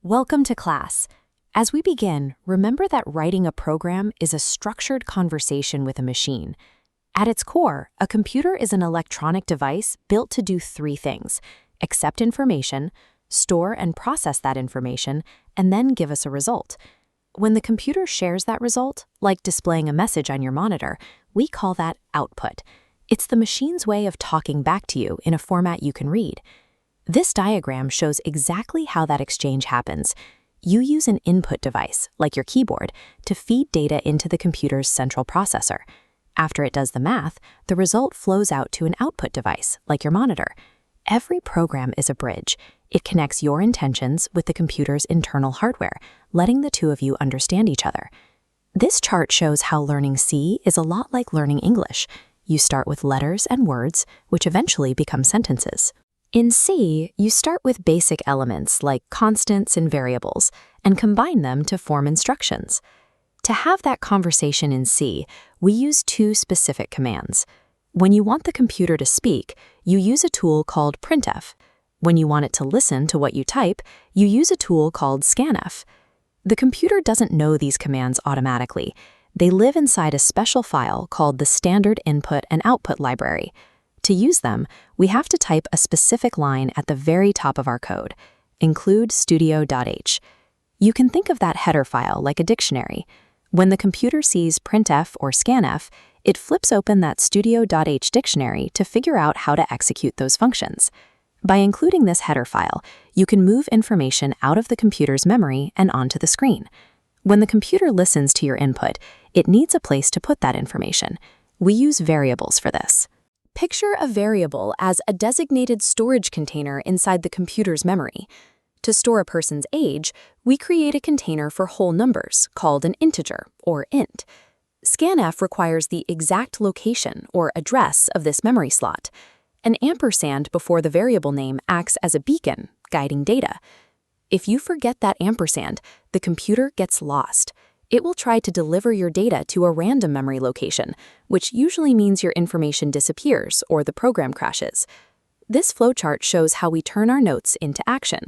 Welcome to class. As we begin, remember that writing a program is a structured conversation with a machine. At its core, a computer is an electronic device built to do three things: accept information, store and process that information, and then give us a result. When the computer shares that result, like displaying a message on your monitor, we call that output. It's the machine's way of talking back to you in a format you can read. This diagram shows exactly how that exchange happens. You use an input device, like your keyboard, to feed data into the computer's central processor. After it does the math, the result flows out to an output device, like your monitor. Every program is a bridge. It connects your intentions with the computer's internal hardware, letting the two of you understand each other. This chart shows how learning C is a lot like learning English. You start with letters and words, which eventually become sentences. In C, you start with basic elements like constants and variables, and combine them to form instructions. To have that conversation in C, we use two specific commands. When you want the computer to speak, you use a tool called printf. When you want it to listen to what you type, you use a tool called scanf. The computer doesn't know these commands automatically. They live inside a special file called the Standard Input and Output Library. To use them, we have to type a specific line at the very top of our code, include studio.h. You can think of that header file like a dictionary. When the computer sees printf or scanf, it flips open that studio.h dictionary to figure out how to execute those functions. By including this header file, you can move information out of the computer's memory and onto the screen. When the computer listens to your input, it needs a place to put that information. We use variables for this. Picture a variable as a designated storage container inside the computer's memory. To store a person's age, we create a container for whole numbers called an integer, or int. Scanf requires the exact location or address of this memory slot. An ampersand before the variable name acts as a beacon, guiding data. If you forget that ampersand, the computer gets lost. It will try to deliver your data to a random memory location, which usually means your information disappears or the program crashes. This flowchart shows how we turn our notes into action.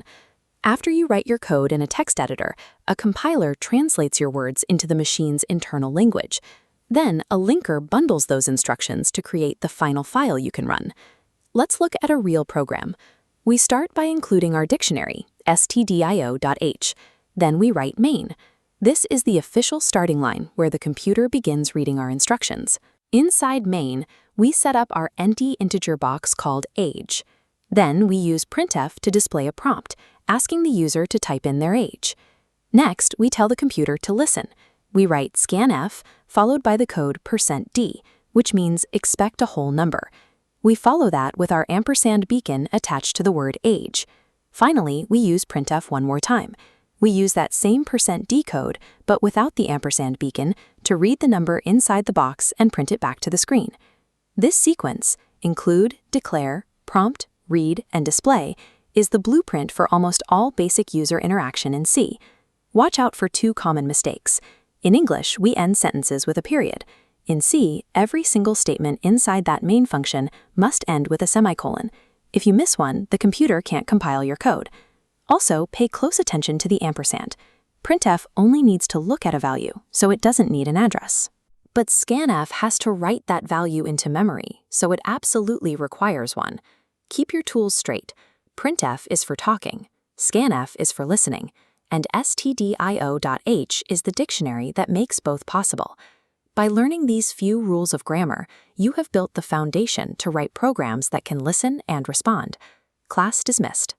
After you write your code in a text editor, a compiler translates your words into the machine's internal language. Then, a linker bundles those instructions to create the final file you can run. Let's look at a real program. We start by including our dictionary, stdio.h. Then we write main. This is the official starting line where the computer begins reading our instructions. Inside main, we set up our empty integer box called age. Then we use printf to display a prompt, asking the user to type in their age. Next, we tell the computer to listen. We write scanf, followed by the code %d, which means expect a whole number. We follow that with our ampersand beacon attached to the word age. Finally, we use printf one more time. We use that same %d code, but without the ampersand beacon, to read the number inside the box and print it back to the screen. This sequence, include, declare, prompt, read, and display, is the blueprint for almost all basic user interaction in C. Watch out for two common mistakes. In English, we end sentences with a period. In C, every single statement inside that main function must end with a semicolon. If you miss one, the computer can't compile your code. Also, pay close attention to the ampersand. Printf only needs to look at a value, so it doesn't need an address. But scanf has to write that value into memory, so it absolutely requires one. Keep your tools straight. Printf is for talking, scanf is for listening, and stdio.h is the dictionary that makes both possible. By learning these few rules of grammar, you have built the foundation to write programs that can listen and respond. Class dismissed.